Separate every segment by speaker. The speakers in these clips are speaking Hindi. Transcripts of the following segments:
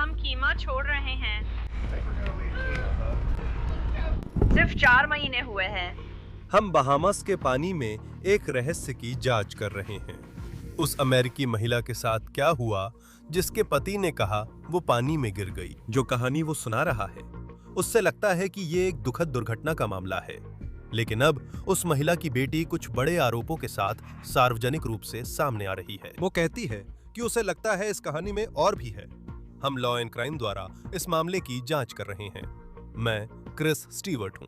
Speaker 1: हम कीमा छोड़ रहे हैं। सिर्फ 4 महीने हुए हैं।
Speaker 2: हम बहामास के पानी में एक रहस्य की जांच कर रहे हैं। उस अमेरिकी महिला के साथ क्या हुआ जिसके पति ने कहा वो पानी में गिर गई। जो कहानी वो सुना रहा है उससे लगता है कि ये एक दुखद दुर्घटना का मामला है, लेकिन अब उस महिला की बेटी कुछ बड़े आरोपों के साथ सार्वजनिक रूप से सामने आ रही है। वो कहती है कि उसे लगता है इस कहानी में और भी है। हम लॉ एंड क्राइम द्वारा इस मामले की जांच कर रहे हैं। मैं क्रिस स्टीवर्ट हूं।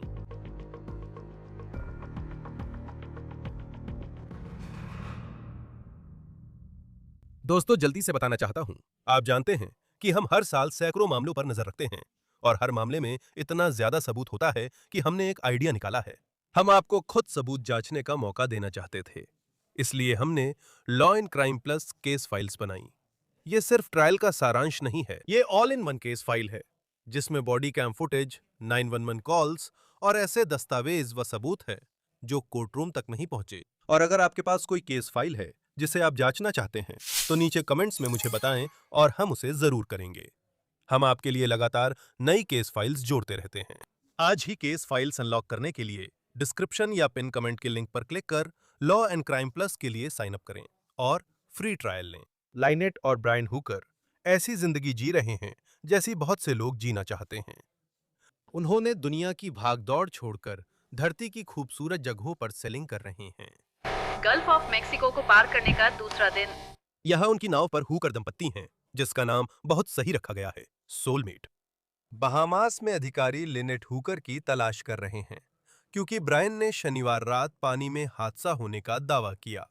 Speaker 2: दोस्तों, जल्दी से बताना चाहता हूं, आप जानते हैं कि हम हर साल सैकड़ों मामलों पर नजर रखते हैं और हर मामले में इतना ज्यादा सबूत होता है कि हमने एक आइडिया निकाला है। हम आपको खुद सबूत जांचने का मौका देना चाहते थे, इसलिए हमने law and crime plus case files बनाई। ये सिर्फ ट्रायल का सारांश नहीं है, ये all in one case file है जिसमें बॉडी कैम फुटेज, 911 कॉल्स और ऐसे दस्तावेज व सबूत है जो कोर्टरूम तक नहीं पहुंचे। और अगर आपके पास कोई केस फाइल है जिसे आप जांचना चाहते हैं तो नीचे कमेंट्स में मुझे बताएं और हम उसे जरूर करेंगे। हम आपके लिए लगातार नई केस फाइल्स जोड़ते रहते हैं। आज ही केस फाइल्स अनलॉक करने के लिए डिस्क्रिप्शन या पिन कमेंट के लिंक पर क्लिक कर लॉ एंड क्राइम प्लस के लिए साइन अप करें और फ्री ट्रायल लें। लाइनेट और ब्रायन हुकर ऐसी जिंदगी जी रहे हैं जैसी बहुत से लोग जीना चाहते हैं। उन्होंने दुनिया की भागदौड़ छोड़कर धरती की खूबसूरत जगहों पर सेलिंग कर रहे हैं।
Speaker 1: गल्फ ऑफ मेक्सिको को पार करने का दूसरा दिन।
Speaker 2: यहाँ उनकी नाव पर हुकर दंपत्ति हैं, जिसका नाम बहुत सही रखा गया है, सोलमेट। बहामास में अधिकारी लिनेट हुकर की तलाश कर रहे हैं क्योंकि ब्रायन ने शनिवार रात पानी में हादसा होने का दावा किया।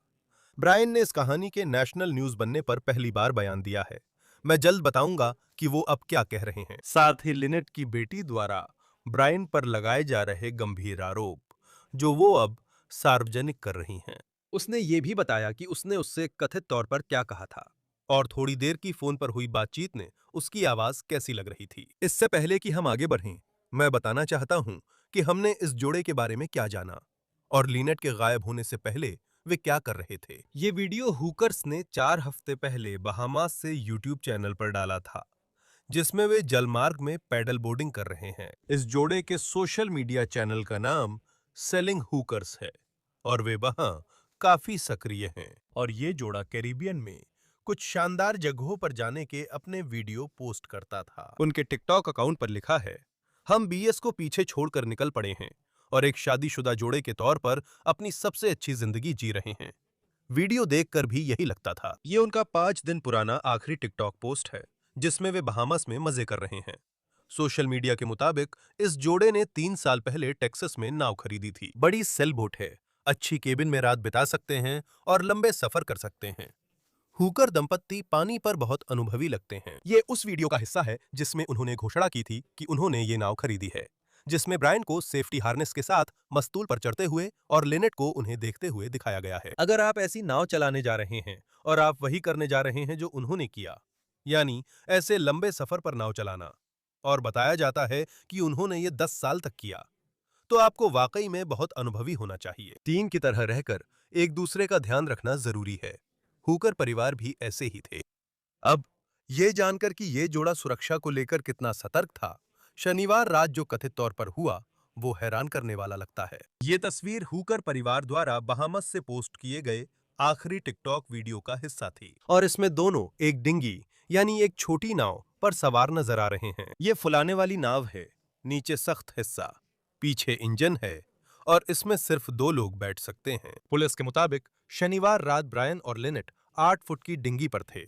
Speaker 2: ब्रायन ने इस कहानी के नेशनल न्यूज बनने पर पहली बार बयान दिया है। मैं जल्द बताऊंगा कि वो अब क्या कह रहे हैं। साथ ही लिनेट की बेटी द्वारा ब्रायन पर लगाए जा रहे गंभीर आरोप जो वो अब सार्वजनिक कर रही हैं। उसने ये भी बताया कि उसने उससे कथित तौर पर क्या कहा था और थोड़ी देर की फोन पर हुई बातचीत ने उसकी आवाज कैसी लग रही थी। इससे पहले कि हम आगे बढ़ें, मैं बताना चाहता हूं कि हमने इस जोड़े के बारे में क्या जाना और लिनेट के गायब होने से पहले वे क्या कर रहे थे। ये वीडियो हुकर्स ने 4 हफ्ते पहले बहामास से यूट्यूब चैनल पर डाला था, जिसमें वे जलमार्ग में पैडल बोर्डिंग कर रहे हैं। इस जोड़े के सोशल मीडिया चैनल का नाम सेलिंग हुकर्स है और वे वहां काफी सक्रिय हैं। और ये जोड़ा कैरिबियन में कुछ शानदार जगहों पर जाने के अपने वीडियो पोस्ट करता था। उनके टिकटॉक अकाउंट पर लिखा है, हम बीएस को पीछे छोड़कर निकल पड़े हैं और एक शादीशुदा जोड़े के तौर पर अपनी सबसे अच्छी जिंदगी जी रहे हैं। वीडियो देखकर भी यही लगता था। ये उनका 5 दिन पुराना आखिरी टिकटॉक पोस्ट है जिसमें वे बहामास में मजे कर रहे हैं। सोशल मीडिया के मुताबिक इस जोड़े ने 3 साल पहले टेक्सास में नाव खरीदी थी। बड़ी सेल बोट है, अच्छी केबिन में रात बिता सकते हैं और लंबे सफर कर सकते हैं। हुकर दंपत्ति पानी पर बहुत अनुभवी लगते हैं। ये उस वीडियो का हिस्सा है जिसमें उन्होंने घोषणा की थी कि उन्होंने ये नाव खरीदी है, जिसमें ब्रायन को सेफ्टी हार्नेस के साथ मस्तूल पर चढ़ते हुए और लिनेट को उन्हें देखते हुए दिखाया गया है। अगर आप ऐसी नाव चलाने जा रहे हैं और आप वही करने जा रहे हैं जो उन्होंने किया, यानी ऐसे लंबे सफर पर नाव चलाना, और बताया जाता है कि उन्होंने ये 10 साल तक किया, तो आपको वाकई में बहुत अनुभवी होना चाहिए। टीम की तरह रहकर एक दूसरे का ध्यान रखना जरूरी है। हुकर परिवार भी ऐसे ही थे। अब ये जानकर कि ये जोड़ा सुरक्षा को लेकर कितना सतर्क था, शनिवार रात जो कथित तौर पर हुआ वो हैरान करने वाला लगता है। ये तस्वीर हुकर परिवार द्वारा बहामास से पोस्ट किए गए आखिरी टिकटॉक वीडियो का हिस्सा थी और इसमें दोनों एक डिंगी यानी एक छोटी नाव पर सवार नजर आ रहे हैं। ये फुलाने वाली नाव है, नीचे सख्त हिस्सा, पीछे इंजन है और इसमें सिर्फ 2 लोग बैठ सकते हैं। पुलिस के मुताबिक शनिवार रात ब्रायन और लिनेट 8 फुट की डिंगी पर थे।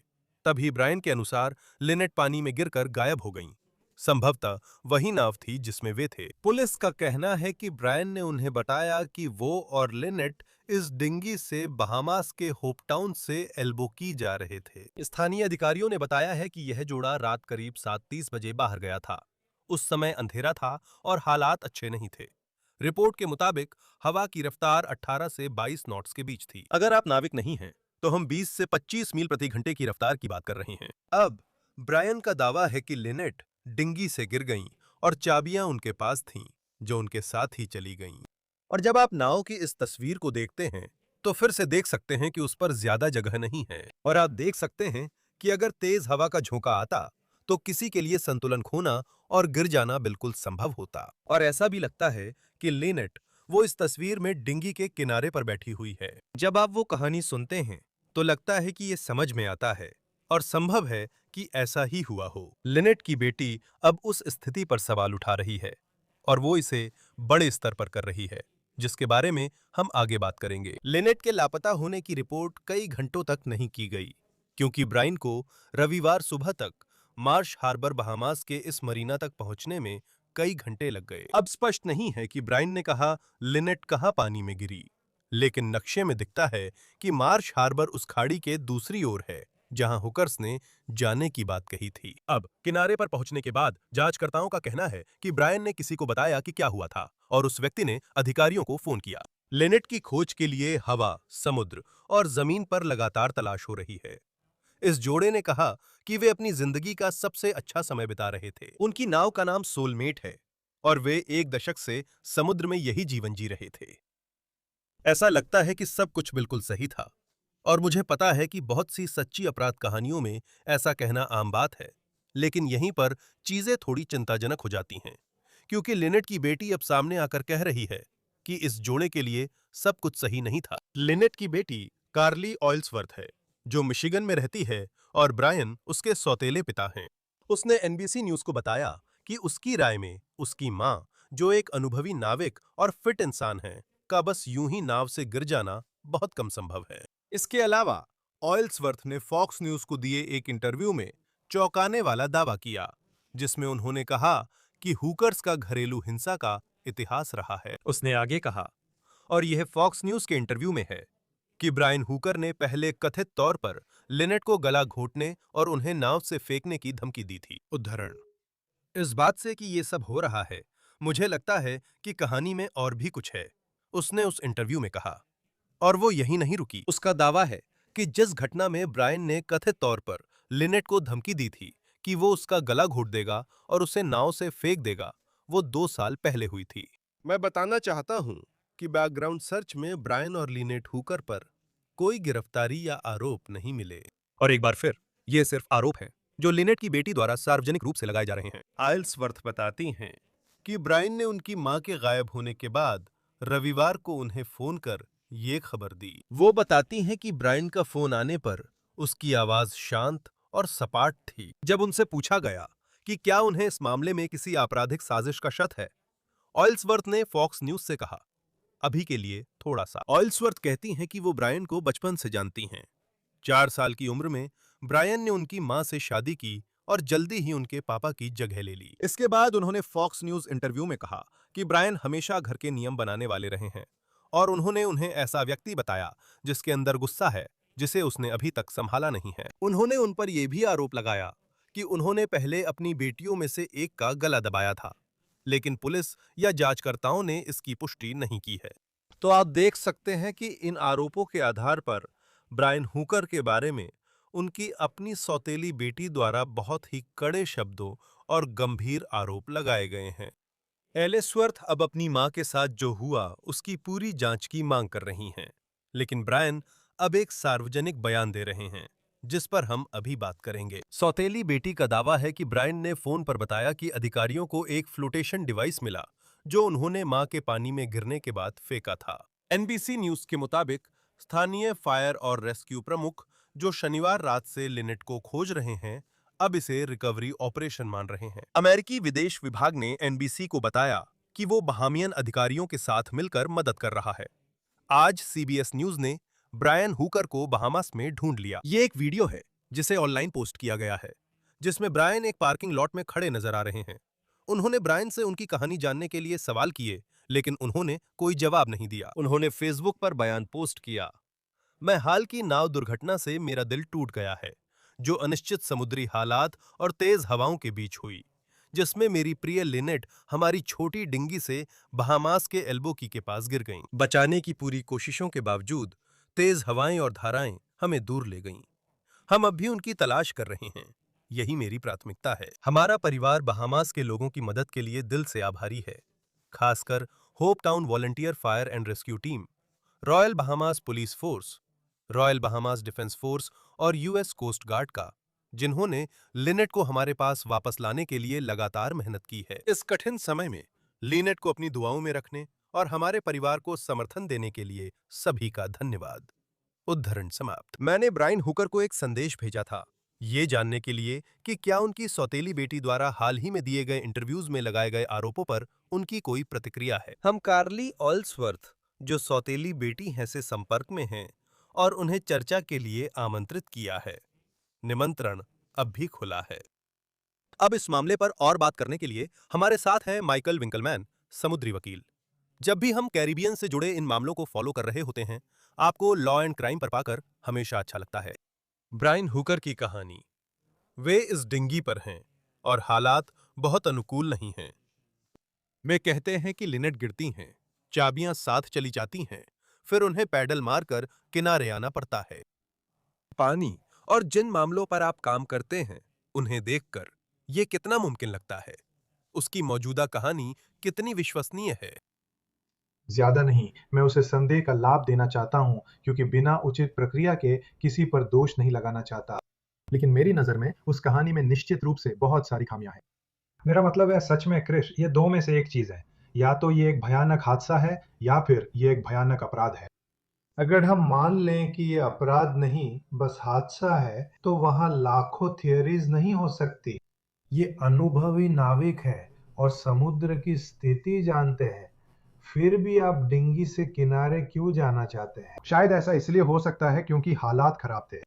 Speaker 2: तभी ब्रायन के अनुसार लिनेट पानी में गिरकर गायब हो गईं। संभवतः वही नाव थी जिसमें वे थे। पुलिस का कहना है कि ब्रायन ने उन्हें बताया कि वो और लिनेट इस डिंगी से बहामास के होपटाउन से एल्बुकी जा रहे थे। स्थानीय अधिकारियों ने बताया है कि यह जोड़ा रात करीब 7:30 बजे बाहर गया था। उस समय अंधेरा था और हालात अच्छे नहीं थे। रिपोर्ट के मुताबिक हवा की रफ्तार 18 से 22 नॉट्स के बीच थी। अगर आप नाविक नहीं हैं, तो हम 20 से 25 मील प्रति घंटे की रफ्तार की बात कर रहे हैं। अब ब्रायन का दावा है कि लिनेट डिंगी से गिर गईं और चाबियां उनके पास थीं, जो उनके साथ ही चली गईं। और जब आप नाव की इस तस्वीर को देखते हैं, तो फिर से देख सकते हैं कि उस पर ज्यादा जगह नहीं है और आप देख सकते हैं कि अगर तेज हवा का झोंका आता तो किसी के लिए संतुलन खोना और गिर जाना बिल्कुल संभव होता। और ऐसा भी लगता है कि लिनेट वो इस तस्वीर में डिंगी के किनारे पर बैठी हुई है। जब आप वो कहानी सुनते हैं तो लगता है कि ये समझ में आता है और संभव है कि ऐसा ही हुआ हो। लिनेट की बेटी अब उस स्थिति पर सवाल उठा रही है और वो इसे बड़े स्तर पर कर रही है, जिसके बारे में हम आगे बात करेंगे। लिनेट के लापता होने की रिपोर्ट कई घंटों तक नहीं की गई क्योंकि ब्रायन को रविवार सुबह तक मार्श हार्बर बहामास के इस मरीना तक पहुंचने में कई घंटे लग गए। अब स्पष्ट नहीं है कि ब्रायन ने कहा लिनेट कहां पानी में गिरी, लेकिन नक्शे में दिखता है कि मार्श हार्बर उस खाड़ी के दूसरी ओर है जहां हुकर्स ने जाने की बात कही थी। अब किनारे पर पहुंचने के बाद जांचकर्ताओं का कहना है कि ब्रायन ने किसी को बताया कि क्या हुआ था और उस व्यक्ति ने अधिकारियों को फोन किया। लिनेट की खोज के लिए हवा, समुद्र और जमीन पर लगातार तलाश हो रही है। इस जोड़े ने कहा कि वे अपनी जिंदगी का सबसे अच्छा समय बिता रहे थे। उनकी नाव का नाम सोलमेट है और वे 1 दशक से समुद्र में यही जीवन जी रहे थे। ऐसा लगता है कि सब कुछ बिल्कुल सही था और मुझे पता है कि बहुत सी सच्ची अपराध कहानियों में ऐसा कहना आम बात है, लेकिन यहीं पर चीजें थोड़ी चिंताजनक हो जाती हैं क्योंकि लिनेट की बेटी अब सामने आकर कह रही है कि इस जोड़े के लिए सब कुछ सही नहीं था। लिनेट की बेटी कार्ली ऑयल्सवर्थ है जो मिशिगन में रहती है और ब्रायन उसके सौतेले पिता हैं। उसने एनबीसी न्यूज को बताया कि उसकी राय में उसकी मां, जो एक अनुभवी नाविक और फिट इंसान है, का बस यूं ही नाव से गिर जाना बहुत कम संभव है। इसके अलावा ऑयल्सवर्थ ने फॉक्स न्यूज को दिए एक इंटरव्यू में चौंकाने वाला दावा किया, जिसमें उन्होंने कहा कि हुकर्स का घरेलू हिंसा का इतिहास रहा है। उसने आगे कहा, और यह फॉक्स न्यूज के इंटरव्यू में है, कि ब्रायन हुकर ने पहले कथित तौर पर लिनेट को गला घोंटने और उन्हें नाव से फेंकने की धमकी दी थी। उद्धरण: इस बात से कि ये सब हो रहा है, मुझे लगता है कि कहानी में और भी कुछ है, उसने उस इंटरव्यू में कहा। और वो यही नहीं रुकी। उसका दावा है कि जिस घटना में ब्रायन ने कथित तौर पर लिनेट को धमकी दी थी कि वो उसका गला घोंट देगा और उसे नाव से फेंक देगा, वो 2 साल पहले हुई थी। मैं बताना चाहता हूं कि बैकग्राउंड सर्च में ब्रायन और लिनेट हुकर पर कोई गिरफ्तारी या आरोप नहीं मिले। और एक बार फिर, ये सिर्फ आरोप हैं जो लिनेट की बेटी द्वारा सार्वजनिक रूप से लगाए जा रहे हैं। आइल्सवर्थ बताती हैं कि ब्रायन ने उनकी मां के गायब होने के बाद रविवार को उन्हें फोन कर ये खबर दी। वो बताती हैं कि ब्रायन का फोन आने पर उसकी आवाज शांत और सपाट थी। जब उनसे पूछा गया कि क्या उन्हें इस मामले में किसी आपराधिक साजिश का शक है, ऑयल्सवर्थ ने फॉक्स न्यूज से कहा, अभी के लिए थोड़ा सा। ऑयल्सवर्थ कहती हैं कि वो ब्रायन को बचपन से जानती हैं। 4 साल की उम्र में ब्रायन ने उनकी मां से शादी की और जल्दी ही उनके पापा की जगह ले ली। इसके बाद उन्होंने फॉक्स न्यूज इंटरव्यू में कहा कि ब्रायन हमेशा घर के नियम बनाने वाले रहे हैं और उन्होंने उन्हें ऐसा व्यक्ति बताया जिसके अंदर गुस्सा है, जिसे उसने अभी तक संभाला नहीं है। उन्होंने उन पर यह भी आरोप लगाया कि उन्होंने पहले अपनी बेटियों में से एक का गला दबाया था, लेकिन पुलिस या जांचकर्ताओं ने इसकी पुष्टि नहीं की है। तो आप देख सकते हैं कि इन आरोपों के आधार पर ब्रायन हुकर के बारे में उनकी अपनी सौतेली बेटी द्वारा बहुत ही कड़े शब्दों और गंभीर आरोप लगाए गए हैं। एलिसवर्थ अब अपनी मां के साथ जो हुआ उसकी पूरी जांच की मांग कर रही हैं, लेकिन ब्रायन अब एक सार्वजनिक बयान दे रहे हैं, जिस पर हम अभी बात करेंगे। सौतेली बेटी का दावा है कि ब्रायन ने फोन पर बताया कि अधिकारियों को एक फ्लोटेशन डिवाइस मिला जो उन्होंने मां के पानी में गिरने के बाद फेंका था। एनबीसी न्यूज के मुताबिक स्थानीय फायर और रेस्क्यू प्रमुख, जो शनिवार रात से लिनेट को खोज रहे हैं, अब इसे रिकवरी ऑपरेशन मान रहे हैं। अमेरिकी विदेश विभाग ने एनबीसी को बताया कि वो बहामियन अधिकारियों के साथ मिलकर मदद कर रहा है। आज सीबीएस न्यूज ने ब्रायन हुकर को बहामास में ढूंढ लिया। ये एक वीडियो है जिसे ऑनलाइन पोस्ट किया गया है, जिसमें ब्रायन एक पार्किंग लॉट में खड़े नजर आ रहे हैं। उन्होंने ब्रायन से उनकी कहानी जानने के लिए सवाल किए, लेकिन उन्होंने कोई जवाब नहीं दिया। उन्होंने फेसबुक पर बयान पोस्ट किया, मैं हाल की नाव दुर्घटना से मेरा दिल टूट गया है, जो अनिश्चित समुद्री हालात और तेज हवाओं के बीच हुई, जिसमें मेरी प्रिय लिनेट हमारी छोटी डिंगी से बहामास के एल्बोकी के पास गिर गईं। बचाने की पूरी कोशिशों के बावजूद तेज हवाएं और धाराएं हमें दूर ले गईं। हम अब भी उनकी तलाश कर रहे हैं। यही मेरी प्राथमिकता है। हमारा परिवार बहामास के लोगों की मदद के लिए दिल से आभारी है, खासकर hope town volunteer fire and rescue team, royal Bahamas police force, royal Bahamas defence force और यूएस कोस्ट गार्ड का। जिन्होंने लिनेट को हमारे पास वापस लाने के लिए लगातार मेहनत की है। इस कठिन समय में लिनेट को अपनी दुआओं में रखने और हमारे परिवार को समर्थन देने के लिए सभी का धन्यवाद। उद्धरण समाप्त। मैंने ब्रायन हुकर को एक संदेश भेजा था, ये जानने के लिए कि क्या उनकी सौतेली बेटी द्वारा हाल ही में दिए गए इंटरव्यूज में लगाए गए आरोपों पर उनकी कोई प्रतिक्रिया है। हम कार्ली ऑल्सवर्थ, जो सौतेली बेटी हैं, से संपर्क में हैं और उन्हें चर्चा के लिए आमंत्रित किया है। निमंत्रण अब भी खुला है। अब इस मामले पर और बात करने के लिए हमारे साथ हैं माइकल विंकलमैन, समुद्री वकील। जब भी हम कैरिबियन से जुड़े इन मामलों को फॉलो कर रहे होते हैं, आपको लॉ एंड क्राइम पर पाकर हमेशा अच्छा लगता है। ब्रायन हुकर की कहानी। वे इस डिंगी पर हैं और हालात बहुत अनुकूल नहीं हैं। वे कहते हैं कि लिनेट गिरती हैं, चाबियां साथ चली जाती हैं, फिर उन्हें पैडल मारकर किनारे आना पड़ता है। पानी और जिन मामलों पर आप काम करते हैं, उन्हें देखकर ये कितना मुमकिन लगता है? उसकी मौजूदा कहानी कितनी विश्वसनीय है?
Speaker 3: ज्यादा नहीं, मैं उसे संदेह का लाभ देना चाहता हूं क्योंकि बिना उचित प्रक्रिया के किसी पर दोष नहीं लगाना चाहता। लेकिन मेरी नजर में उस कहानी में निश्चित रूप से बहुत सारी खामियां हैं। मेरा मतलब है, सच में क्रिश, ये दो में से एक चीज है। या तो ये एक भयानक हादसा है या फिर ये एक भयानक अपराध है। अगर हम मान लें कि ये अपराध नहीं बस हादसा है, तो वहां लाखों थियरीज नहीं हो सकती। ये अनुभवी नाविक है और समुद्र की स्थिति जानते हैं, फिर भी आप डिंगी से किनारे क्यों जाना चाहते हैं? शायद ऐसा इसलिए हो सकता है क्योंकि हालात खराब थे।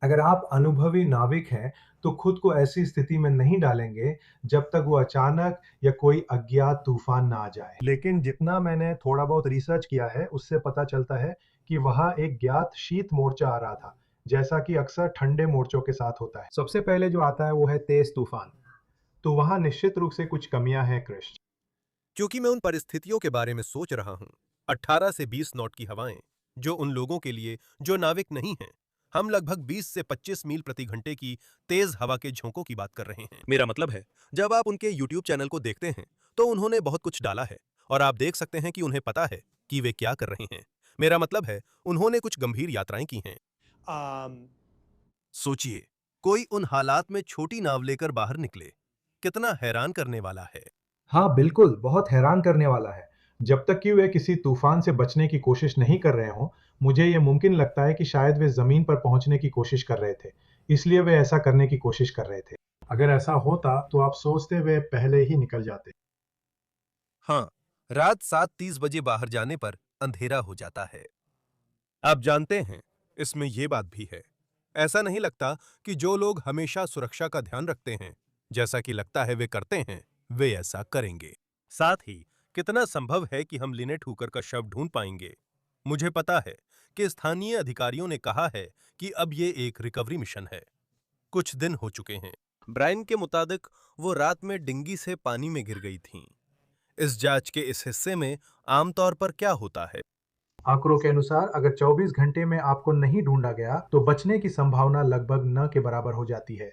Speaker 3: अगर आप अनुभवी नाविक हैं तो खुद को ऐसी स्थिति में नहीं डालेंगे जब तक वो अचानक या कोई अज्ञात तूफान ना आ जाए। लेकिन जितना मैंने थोड़ा बहुत रिसर्च किया है, उससे पता चलता है कि वहां एक ज्ञात शीत मोर्चा आ रहा था, जैसा कि अक्सर ठंडे मोर्चों के साथ होता है। सबसे पहले जो आता है वो है तेज तूफान। तो वहां निश्चित रूप से कुछ कमियां हैं क्रिश।
Speaker 2: क्योंकि मैं उन परिस्थितियों के बारे में सोच रहा हूं, 18 से 20 नॉट की हवाएं, जो उन लोगों के लिए जो नाविक नहीं हैं, हम लगभग 20 से 25 मील प्रति घंटे की तेज हवा के झोंकों की बात कर रहे हैं। मेरा मतलब है, जब आप उनके YouTube चैनल को देखते हैं, तो उन्होंने बहुत कुछ डाला है और आप देख सकते हैं कि उन्हें पता है कि वे क्या कर रहे हैं। मेरा मतलब है, उन्होंने कुछ गंभीर यात्राएं की हैं। सोचिए, कोई उन हालात में छोटी नाव लेकर बाहर निकले, कितना हैरान करने वाला है।
Speaker 3: हाँ बिल्कुल, बहुत हैरान करने वाला है। जब तक कि वे किसी तूफान से बचने की कोशिश नहीं कर रहे हों, मुझे ये मुमकिन लगता है कि शायद वे जमीन पर पहुंचने की कोशिश कर रहे थे, इसलिए वे ऐसा करने की कोशिश कर रहे थे। अगर ऐसा होता तो आप सोचते वे पहले ही निकल जाते।
Speaker 2: हाँ, रात 7:30 बजे बाहर जाने पर अंधेरा हो जाता है। आप जानते हैं, इसमें यह बात भी है, ऐसा नहीं लगता कि जो लोग हमेशा सुरक्षा का ध्यान रखते हैं, जैसा कि लगता है वे करते हैं, वे ऐसा करेंगे। साथ ही कितना संभव है कि हम लिनेट हुकर का शव ढूंढ पाएंगे? मुझे पता है कि स्थानीय अधिकारियों ने कहा है कि अब ये एक रिकवरी मिशन है। कुछ दिन हो चुके हैं। ब्रायन के मुताबिक वो रात में डिंगी से पानी में गिर गई थीं। इस जांच के इस हिस्से में आमतौर पर क्या होता है?
Speaker 3: आंकड़ों के अनुसार अगर 24 घंटे में आपको नहीं ढूंढा गया तो बचने की संभावना लगभग न के बराबर हो जाती है।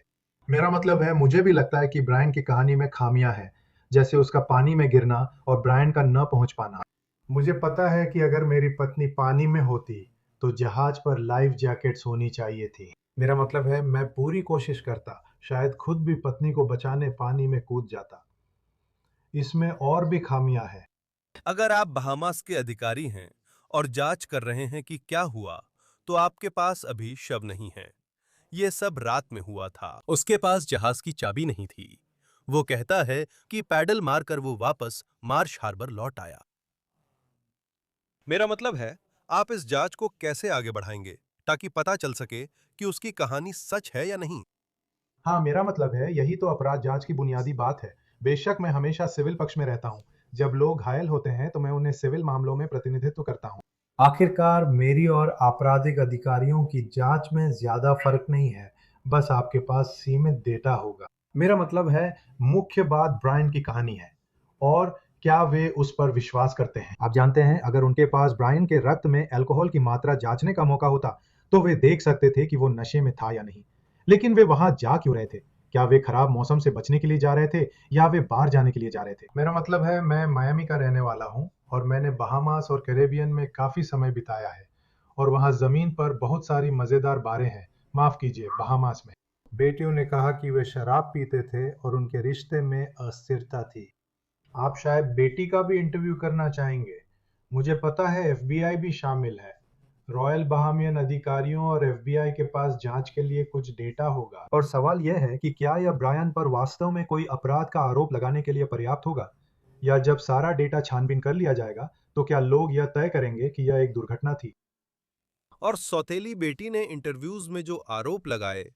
Speaker 3: मेरा मतलब है, मुझे भी लगता है कि ब्रायन की कहानी में खामियां हैं, जैसे उसका पानी में गिरना और ब्रायन का न पहुंच पाना। मुझे पता है कि अगर मेरी पत्नी पानी में होती तो जहाज पर लाइफ जैकेट्स होनी चाहिए थी। मेरा मतलब है, मैं पूरी कोशिश करता, शायद खुद भी पत्नी को बचाने पानी में कूद जाता। इसमें और भी खामियां हैं।
Speaker 2: अगर आप बहामास के अधिकारी हैं और जांच कर रहे हैं कि क्या हुआ, तो आपके पास अभी शव नहीं है। यह सब रात में हुआ था। उसके पास जहाज की चाबी नहीं थी। वो कहता है कि पैडल मारकर वो वापस मार्श हार्बर लौट आया। मेरा मतलब है, आप इस जांच को कैसे आगे बढ़ाएंगे ताकि पता चल सके कि उसकी कहानी सच है या नहीं?
Speaker 3: हाँ, मेरा मतलब है, यही तो अपराध जांच की बुनियादी बात है। बेशक मैं हमेशा सिविल पक्ष में रहता हूँ। जब लोग घायल होते हैं तो मैं उन्हें सिविल मामलों में प्रतिनिधित्व करता हूँ। आखिरकार मेरी और आपराधिक अधिकारियों की जांच में ज्यादा फर्क नहीं है, बस आपके पास सीमित डेटा होगा। मेरा मतलब है, मुख्य बात ब्रायन की कहानी है और क्या वे उस पर विश्वास करते हैं। आप जानते हैं, अगर उनके पास ब्रायन के रक्त में अल्कोहल की मात्रा जांचने का मौका होता तो वे देख सकते थे कि वो नशे में था या नहीं। लेकिन वे वहां जा क्यों रहे थे? क्या वे खराब मौसम से बचने के लिए जा रहे थे या वे बाहर जाने के लिए जा रहे थे? मेरा मतलब है, मैं मायामी का रहने वाला हूं और मैंने बहामास और कैरेबियन में काफी समय बिताया है और वहां जमीन पर बहुत सारी मजेदार बारें हैं। माफ कीजिए, बहामास में। बेटियों ने कहा कि वे शराब पीते थे और उनके रिश्ते में अस्थिरता थी। आप शायद बेटी का भी इंटरव्यू करना चाहेंगे। मुझे पता है एफबीआई भी शामिल है। रॉयल बहामियन अधिकारियों और एफबीआई के पास जांच के लिए कुछ डेटा होगा। और सवाल यह है कि क्या यह ब्रायन पर वास्तव में कोई अपराध का आरोप लगाने के लिए पर्याप्त होगा, या जब सारा डेटा छानबीन कर लिया जाएगा तो क्या लोग यह तय करेंगे कि यह एक दुर्घटना थी।
Speaker 2: और सौतेली बेटी ने इंटरव्यूज में जो आरोप लगाए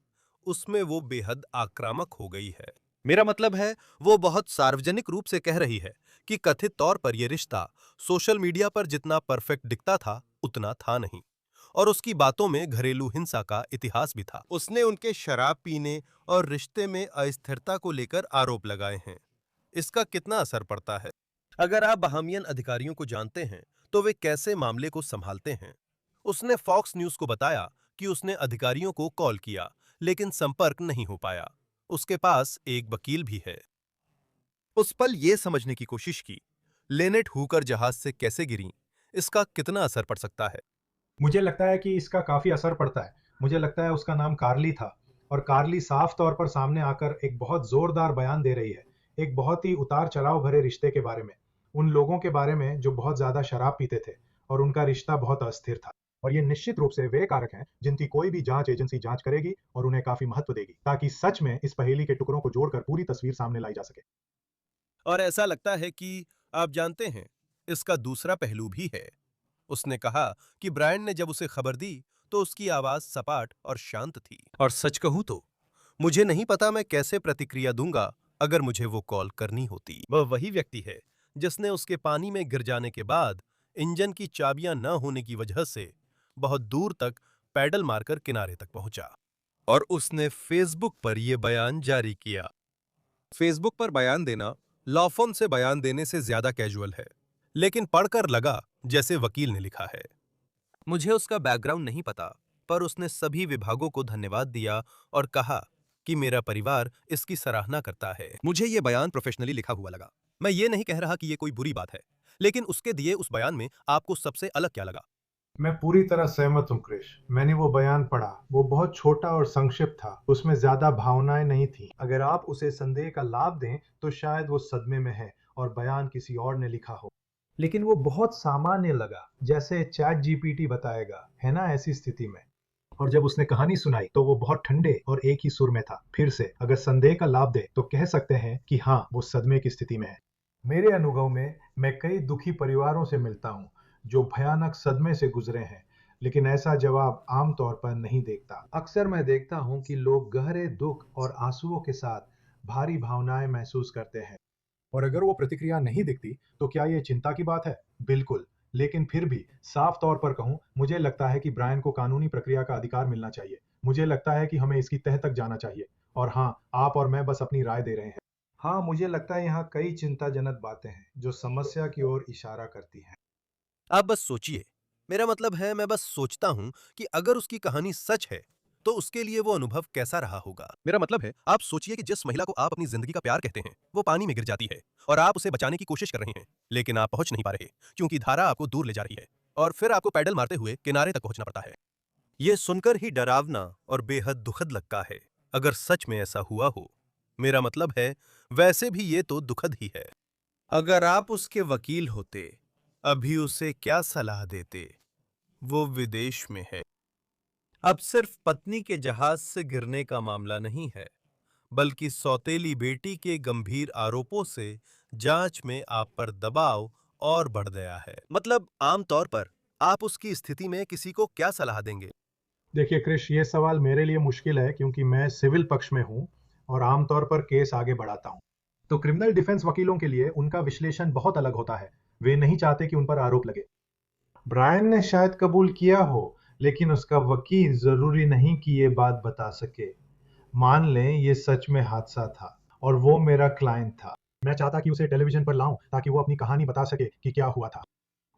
Speaker 2: उसमें वो बेहद आक्रामक हो गई है। मेरा मतलब है वो बहुत सार्वजनिक रूप से कह रही है कि कथित तौर पर यह रिश्ता सोशल मीडिया पर जितना परफेक्ट दिखता था उतना था नहीं, और उसकी बातों में घरेलू हिंसा का इतिहास भी था। उसने उनके शराब पीने और रिश्ते में अस्थिरता को लेकर आरोप लगाए हैं। इसका कितना असर पड़ता है? अगर आप बहामियन अधिकारियों को जानते हैं तो वे कैसे मामले को संभालते हैं। उसने फॉक्स न्यूज को बताया कि उसने अधिकारियों को कॉल किया लेकिन संपर्क नहीं हो पाया। उसके पास एक वकील भी है। उस पल यह समझने की कोशिश की लेनेट हुकर जहाज से कैसे गिरी, इसका कितना असर पड़ सकता है।
Speaker 3: मुझे लगता है कि इसका काफी असर पड़ता है। मुझे लगता है उसका नाम कार्ली था, और कार्ली साफ तौर पर सामने आकर एक बहुत जोरदार बयान दे रही है, एक बहुत ही उतार चढ़ाव भरे रिश्ते के बारे में, उन लोगों के बारे में जो बहुत ज्यादा शराब पीते थे और उनका रिश्ता बहुत अस्थिर था। और ये निश्चित रूप से वे कारक हैं जिनकी कोई भी जांच एजेंसी जांच करेगी और उन्हें काफी महत्व देगी, ताकि सच में इस पहेली के टुकड़ों को जोड़कर पूरी तस्वीर सामने लाई जा सके।
Speaker 2: और ऐसा लगता है कि आप जानते हैं इसका दूसरा पहलू भी है। उसने कहा कि ब्रायन ने जब उसे खबर दी तो उसकी आवाज सपाट और शांत थी। और सच कहूं तो मुझे नहीं पता मैं कैसे प्रतिक्रिया दूंगा अगर मुझे वो कॉल करनी होती। वह वही व्यक्ति है जिसने उसके पानी में गिर जाने के बाद इंजन की चाबियां न होने की वजह से बहुत दूर तक पैडल मारकर किनारे तक पहुंचा, और उसने फेसबुक पर यह बयान जारी किया। फेसबुक पर बयान देना लॉ फर्म से बयान देने से ज्यादा कैजुअल है, लेकिन पढ़कर लगा जैसे वकील ने लिखा है। मुझे उसका बैकग्राउंड नहीं पता, पर उसने सभी विभागों को धन्यवाद दिया और कहा कि मेरा परिवार इसकी सराहना करता है। मुझे यह बयान प्रोफेशनली लिखा हुआ लगा। मैं ये नहीं कह रहा कि यह कोई बुरी बात है, लेकिन उसके दिए उस बयान में आपको सबसे अलग क्या लगा?
Speaker 3: मैं पूरी तरह सहमत हूँ क्रिश। मैंने वो बयान पढ़ा। वो बहुत छोटा और संक्षिप्त था, उसमें ज्यादा भावनाएं नहीं थी। अगर आप उसे संदेह का लाभ दें तो शायद वो सदमे में है और बयान किसी और ने लिखा हो। लेकिन वो बहुत सामान्य लगा, जैसे चैट जीपीटी बताएगा, है ना, ऐसी स्थिति में। और जब उसने कहानी सुनाई तो वो बहुत ठंडे और एक ही सुर में था। फिर से अगर संदेह का लाभ दे तो कह सकते हैं कि हाँ, वो सदमे की स्थिति में है। मेरे अनुभव में मैं कई दुखी परिवारों से मिलता हूँ जो भयानक सदमे से गुजरे हैं, लेकिन ऐसा जवाब आमतौर पर नहीं देखता। अक्सर मैं देखता हूँ कि लोग गहरे दुख और आंसुओं के साथ भारी भावनाएं महसूस करते हैं। और अगर वो प्रतिक्रिया नहीं दिखती तो क्या ये चिंता की बात है? बिल्कुल। लेकिन फिर भी साफ तौर पर कहूं, मुझे लगता है कि ब्रायन को कानूनी प्रक्रिया का अधिकार मिलना चाहिए। मुझे लगता है कि हमें इसकी तह तक जाना चाहिए। और हाँ, आप और मैं बस अपनी राय दे रहे हैं। हाँ, मुझे लगता है यहाँ कई चिंताजनक बातें हैं जो समस्या की ओर इशारा करती हैं।
Speaker 2: आप बस सोचिए। मेरा मतलब है मैं बस सोचता हूं कि अगर उसकी कहानी सच है तो उसके लिए वो अनुभव कैसा रहा होगा। मेरा मतलब है आप सोचिए कि जिस महिला को आप अपनी जिंदगी का प्यार कहते हैं वो पानी में गिर जाती है और आप उसे बचाने की कोशिश कर रहे हैं, लेकिन आप पहुंच नहीं पा रहे क्योंकि धारा आपको दूर ले जा रही है, और फिर आपको पैडल मारते हुए किनारे तक पहुंचना पड़ता है। यह सुनकर ही डरावना और बेहद दुखद लगता है अगर सच में ऐसा हुआ हो। मेरा मतलब है वैसे भी ये तो दुखद ही है। अगर आप उसके वकील होते अभी उसे क्या सलाह देते? वो विदेश में है। अब सिर्फ पत्नी के जहाज से गिरने का मामला नहीं है, बल्कि सौतेली बेटी के गंभीर आरोपों से जांच में आप पर दबाव और बढ़ गया है। मतलब आमतौर पर आप उसकी स्थिति में किसी को क्या सलाह देंगे?
Speaker 3: देखिए क्रिश, ये सवाल मेरे लिए मुश्किल है क्योंकि मैं सिविल पक्ष में हूँ और आमतौर पर केस आगे बढ़ाता हूँ। तो क्रिमिनल डिफेंस वकीलों के लिए उनका विश्लेषण बहुत अलग होता है। वे नहीं चाहते कि उन पर आरोप लगे। ब्रायन ने शायद कबूल किया हो, लेकिन उसका वकील जरूरी नहीं कि ये बात बता सके। मान लें ये सच में हादसा था और वो मेरा क्लाइंट था। मैं चाहता कि उसे टेलीविजन पर लाऊं ताकि वो अपनी कहानी बता सके कि क्या हुआ था।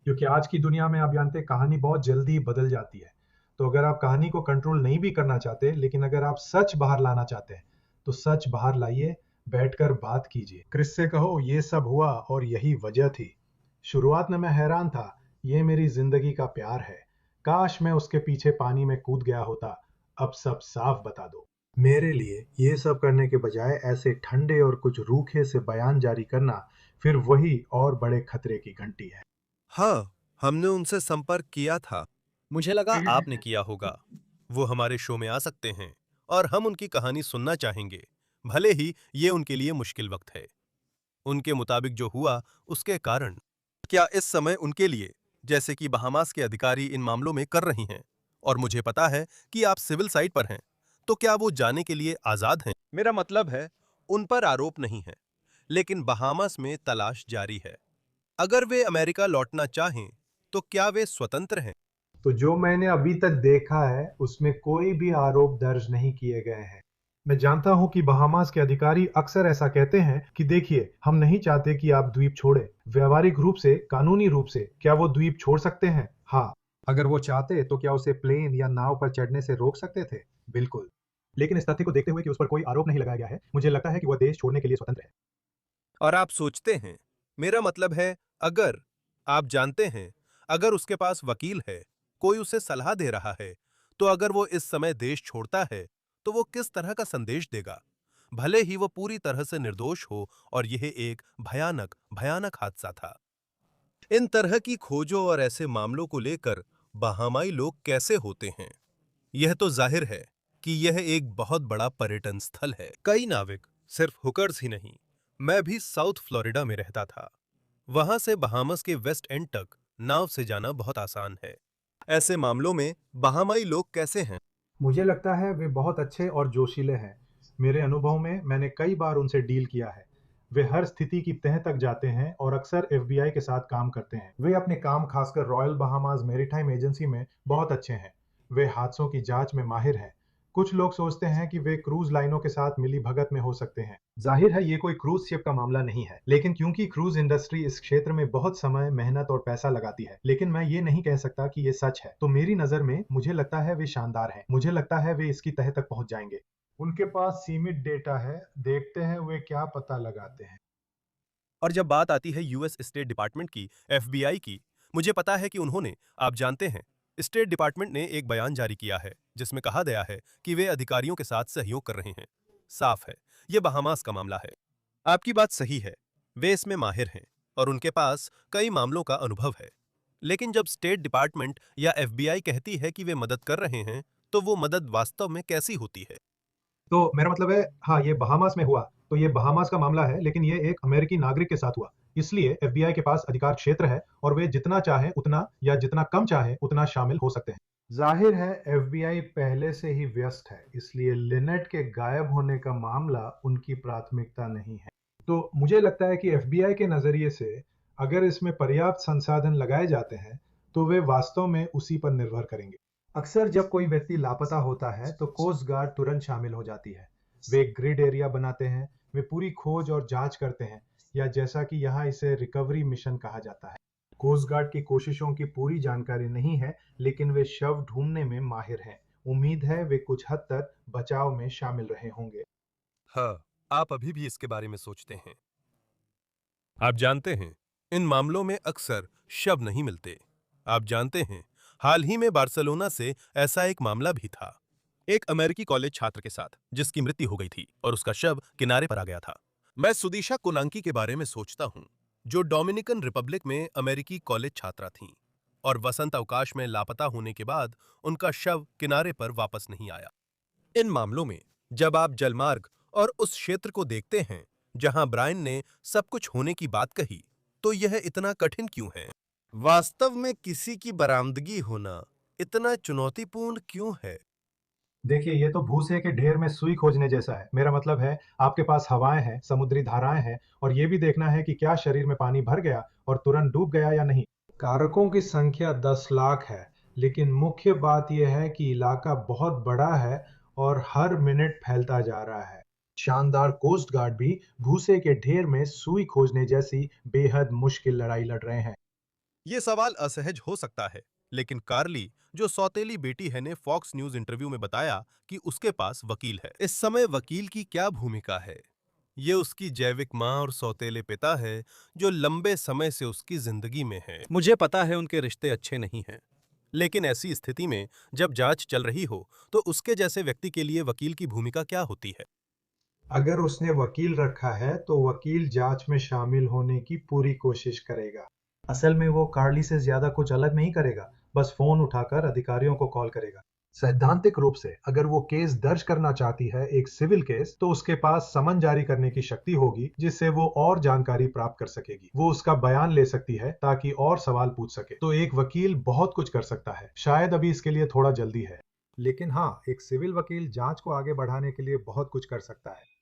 Speaker 3: क्योंकि आज की दुनिया में आप जानते हैं कहानी बहुत जल्दी बदल जाती है। तो अगर आप कहानी को कंट्रोल नहीं भी करना चाहते, लेकिन अगर आप सच बाहर लाना चाहते हैं तो सच बाहर लाइए, बैठकर बात कीजिए। क्रिस से कहो ये सब हुआ और यही वजह थी। शुरुआत में मैं हैरान था, ये मेरी जिंदगी का प्यार है, काश मैं उसके पीछे पानी में कूद गया होता। अब सब साफ बता दो। मेरे लिए ये सब करने के बजाय ऐसे ठंडे और कुछ रूखे से बयान जारी करना फिर वही और बड़े खतरे की घंटी है।
Speaker 2: हाँ, हमने उनसे संपर्क किया था। मुझे लगा आपने किया होगा। वो हमारे शो में आ सकते हैं और हम उनकी कहानी सुनना चाहेंगे, भले ही ये उनके लिए मुश्किल वक्त है। उनके मुताबिक जो हुआ उसके कारण क्या इस समय उनके लिए, जैसे कि बहामास के अधिकारी इन मामलों में कर रही हैं, और मुझे पता है कि आप सिविल साइट पर हैं, तो क्या वो जाने के लिए आजाद हैं? मेरा मतलब है, उन पर आरोप नहीं है, लेकिन बहामास में तलाश जारी है। अगर वे अमेरिका लौटना चाहें, तो क्या वे स्वतंत्र हैं?
Speaker 3: तो जो मैंने अभी तक देखा है उसमें कोई भी आरोप दर्ज नहीं किए गए हैं। मैं जानता हूं कि बहामास के अधिकारी अक्सर ऐसा कहते हैं कि देखिए, हम नहीं चाहते कि आप द्वीप छोड़े। व्यवहारिक रूप से, कानूनी रूप से क्या वो द्वीप छोड़ सकते हैं? हाँ। अगर वो चाहते तो क्या उसे प्लेन या नाव पर चढ़ने से रोक सकते थे? बिल्कुल। लेकिन इस तथ्य को देखते हुए कि उस पर कोई आरोप नहीं लगाया गया है, मुझे लगता है कि वह देश छोड़ने के लिए स्वतंत्र है।
Speaker 2: और आप सोचते हैं, मेरा मतलब है, अगर आप जानते हैं, अगर उसके पास वकील है, कोई उसे सलाह दे रहा है, तो अगर वो इस समय देश छोड़ता है, तो वो किस तरह का संदेश देगा? भले ही वो पूरी तरह से निर्दोष हो और यह एक भयानक भयानक हादसा था। इन तरह की खोजों और ऐसे मामलों को लेकर बहामाई लोग कैसे होते हैं? यह तो जाहिर है कि यह एक बहुत बड़ा पर्यटन स्थल है। कई नाविक, सिर्फ हुकर्स ही नहीं, मैं भी साउथ फ्लोरिडा में रहता था। वहां से बहामस के वेस्ट एंड तक नाव से जाना बहुत आसान है। ऐसे मामलों में बहामाई लोग कैसे हैं?
Speaker 3: मुझे लगता है वे बहुत अच्छे और जोशीले हैं। मेरे अनुभव में मैंने कई बार उनसे डील किया है। वे हर स्थिति की तह तक जाते हैं और अक्सर एफबीआई के साथ काम करते हैं। वे अपने काम, खासकर रॉयल बहामास मैरीटाइम एजेंसी में, बहुत अच्छे हैं। वे हादसों की जांच में माहिर हैं। कुछ लोग सोचते हैं कि वे क्रूज लाइनों के साथ मिली भगत में हो सकते हैं। जाहिर है ये कोई क्रूज शिप का मामला नहीं है, लेकिन क्योंकि क्रूज इंडस्ट्री इस क्षेत्र में बहुत समय, मेहनत और पैसा लगाती है, लेकिन मैं ये नहीं कह सकता कि ये सच है। तो मेरी नजर में मुझे लगता है वे शानदार हैं। मुझे लगता है वे इसकी तह तक पहुंच जाएंगे। उनके पास सीमित डेटा है, देखते हैं वे क्या पता लगाते हैं।
Speaker 2: और जब बात आती है यूएस स्टेट डिपार्टमेंट की, एफबीआई की, मुझे पता है कि उन्होंने, आप जानते हैं, स्टेट डिपार्टमेंट ने एक बयान जारी किया है जिसमें कहा गया है कि वे अधिकारियों के साथ सहयोग कर रहे हैं। साफ है, यह बहामास का मामला है। आपकी बात सही है, वे इसमें माहिर हैं और उनके पास कई मामलों का अनुभव है। लेकिन जब स्टेट डिपार्टमेंट या एफबीआई कहती है कि वे मदद कर रहे हैं, तो वो मदद वास्तव में कैसी होती है?
Speaker 3: तो मेरा मतलब है, हाँ, ये बहामास में हुआ तो ये बहामास का मामला है, लेकिन ये एक अमेरिकी नागरिक के साथ हुआ। इसलिए एफबीआई के पास अधिकार क्षेत्र है और वे जितना चाहे उतना, या जितना कम चाहे उतना शामिल हो सकते हैं। जाहिर है एफबीआई पहले से ही व्यस्त है, इसलिए लिनेट के गायब होने का मामला उनकी प्राथमिकता नहीं है। तो मुझे लगता है कि एफबीआई के नजरिए से अगर इसमें पर्याप्त संसाधन लगाए जाते हैं तो वे वास्तव में उसी पर निर्भर करेंगे। अक्सर जब कोई व्यक्ति लापता होता है तो कोस्ट गार्ड तुरंत शामिल हो जाती है। वे ग्रिड एरिया बनाते हैं, वे पूरी खोज और जांच करते हैं, या जैसा कि यहाँ इसे रिकवरी मिशन कहा जाता है। कोस्ट गार्ड की कोशिशों की पूरी जानकारी नहीं है, लेकिन वे शव ढूंढने में माहिर हैं। उम्मीद है वे कुछ हद तक बचाव में शामिल रहे होंगे।
Speaker 2: हाँ, आप अभी भी इसके बारे में सोचते हैं। आप जानते हैं, इन मामलों में अक्सर शव नहीं मिलते। आप जानते हैं, हाल ही में बार्सिलोना से ऐसा एक मामला भी था, एक अमेरिकी कॉलेज छात्र के साथ जिसकी मृत्यु हो गई थी और उसका शव किनारे पर आ गया था। मैं सुदिशा कोनांकी के बारे में सोचता हूं, जो डोमिनिकन रिपब्लिक में अमेरिकी कॉलेज छात्रा थीं और वसंत अवकाश में लापता होने के बाद उनका शव किनारे पर वापस नहीं आया। इन मामलों में जब आप जलमार्ग और उस क्षेत्र को देखते हैं जहां ब्रायन ने सब कुछ होने की बात कही, तो यह इतना कठिन क्यों है? वास्तव में किसी की बरामदगी होना इतना चुनौतीपूर्ण क्यों है?
Speaker 3: देखिए, ये तो भूसे के ढेर में सुई खोजने जैसा है। मेरा मतलब है, आपके पास हवाएं हैं, समुद्री धाराएं हैं, और ये भी देखना है कि क्या शरीर में पानी भर गया और तुरंत डूब गया या नहीं। कारकों की संख्या 10 लाख है, लेकिन मुख्य बात यह है कि इलाका बहुत बड़ा है और हर मिनट फैलता जा रहा है। शानदार कोस्ट गार्ड भी भूसे के ढेर में सुई खोजने जैसी बेहद मुश्किल लड़ाई लड़ रहे हैं।
Speaker 2: ये सवाल असहज हो सकता है, लेकिन कार्ली, जो सौतेली बेटी है, ने फॉक्स न्यूज इंटरव्यू में बताया कि उसके पास वकील है। इस समय वकील की क्या भूमिका है? ये उसकी जैविक माँ और सौतेले पिता है जो लंबे समय से उसकी जिंदगी में है। मुझे पता है उनके रिश्ते अच्छे नहीं हैं, लेकिन ऐसी स्थिति में जब जांच चल रही हो तो उसके जैसे व्यक्ति के लिए वकील की भूमिका क्या होती है?
Speaker 3: अगर उसने वकील रखा है तो वकील जांच में शामिल होने की पूरी कोशिश करेगा। असल में वो कार्ली से ज्यादा कुछ अलग नहीं करेगा, बस फोन उठाकर अधिकारियों को कॉल करेगा। सैद्धांतिक रूप से अगर वो केस दर्ज करना चाहती है, एक सिविल केस, तो उसके पास समन जारी करने की शक्ति होगी जिससे वो और जानकारी प्राप्त कर सकेगी। वो उसका बयान ले सकती है ताकि और सवाल पूछ सके। तो एक वकील बहुत कुछ कर सकता है। शायद अभी इसके लिए थोड़ा जल्दी है, लेकिन हाँ, एक सिविल वकील जांच को आगे बढ़ाने के लिए बहुत कुछ कर सकता है।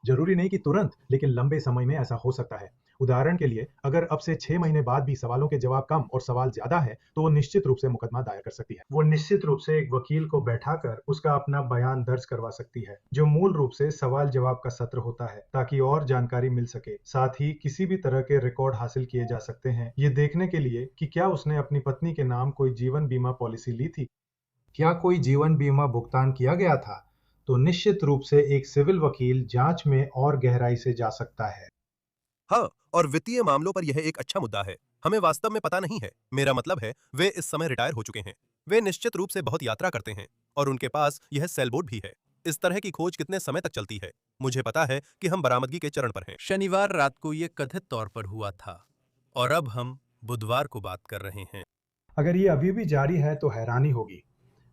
Speaker 3: जरूरी नहीं कि तुरंत, लेकिन लंबे समय में ऐसा हो सकता है। उदाहरण के लिए, अगर अब से 6 महीने बाद भी सवालों के जवाब कम और सवाल ज्यादा है, तो वो निश्चित रूप से मुकदमा दायर कर सकती है। वो निश्चित रूप से एक वकील को बैठाकर उसका अपना बयान दर्ज करवा सकती है, जो मूल रूप से सवाल जवाब का सत्र होता है, ताकि और जानकारी मिल सके। साथ ही किसी भी तरह के रिकॉर्ड हासिल किए जा सकते हैं, ये देखने के लिए कि क्या उसने अपनी पत्नी के नाम कोई जीवन बीमा पॉलिसी ली थी, क्या कोई जीवन बीमा भुगतान किया गया था। तो निश्चित रूप से एक सिविल वकील जांच में और गहराई से जा सकता है।
Speaker 2: हाँ, और वित्तीय मामलों पर यह एक अच्छा मुद्दा है। हमें वास्तव में पता नहीं है, मेरा मतलब है वे इस समय रिटायर हो चुके हैं। वे निश्चित रूप से बहुत यात्रा करते हैं और उनके पास यह सेलबोट भी है। इस तरह की खोज कितने समय तक चलती है? मुझे पता है कि हम बरामदगी के चरण पर हैं। शनिवार रात को यह कथित तौर पर हुआ था और अब हम बुधवार को बात कर रहे हैं।
Speaker 3: अगर ये अभी भी जारी है तो हैरानी होगी।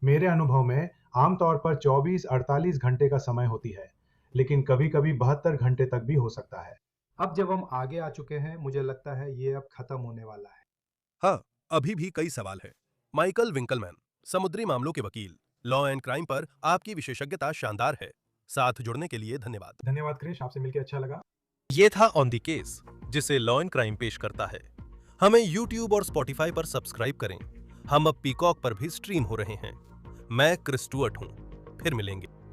Speaker 3: मेरे अनुभव में आमतौर पर 24-48 घंटे का समय होती है, लेकिन कभी-कभी 72 घंटे तक भी हो सकता है। अब जब हम आगे आ चुके हैं, मुझे लगता है ये अब खत्म होने वाला है।
Speaker 2: हाँ, अभी भी कई सवाल हैं। माइकल विंकलमैन, समुद्री मामलों के वकील, लॉ एंड क्राइम पर आपकी विशेषज्ञता शानदार है। साथ जुड़ने के लिए धन्यवाद।
Speaker 3: धन्यवाद क्रिश, आपसे मिलकर अच्छा लगा।
Speaker 2: ये था ऑन द केस, जिसे लॉ एंड क्राइम पेश करता है। हमें यूट्यूब और स्पॉटिफाई पर सब्सक्राइब करें। हम अब पीकॉक पर भी स्ट्रीम हो रहे हैं। मैं क्रिस स्टुअर्ट हूं। फिर मिलेंगे।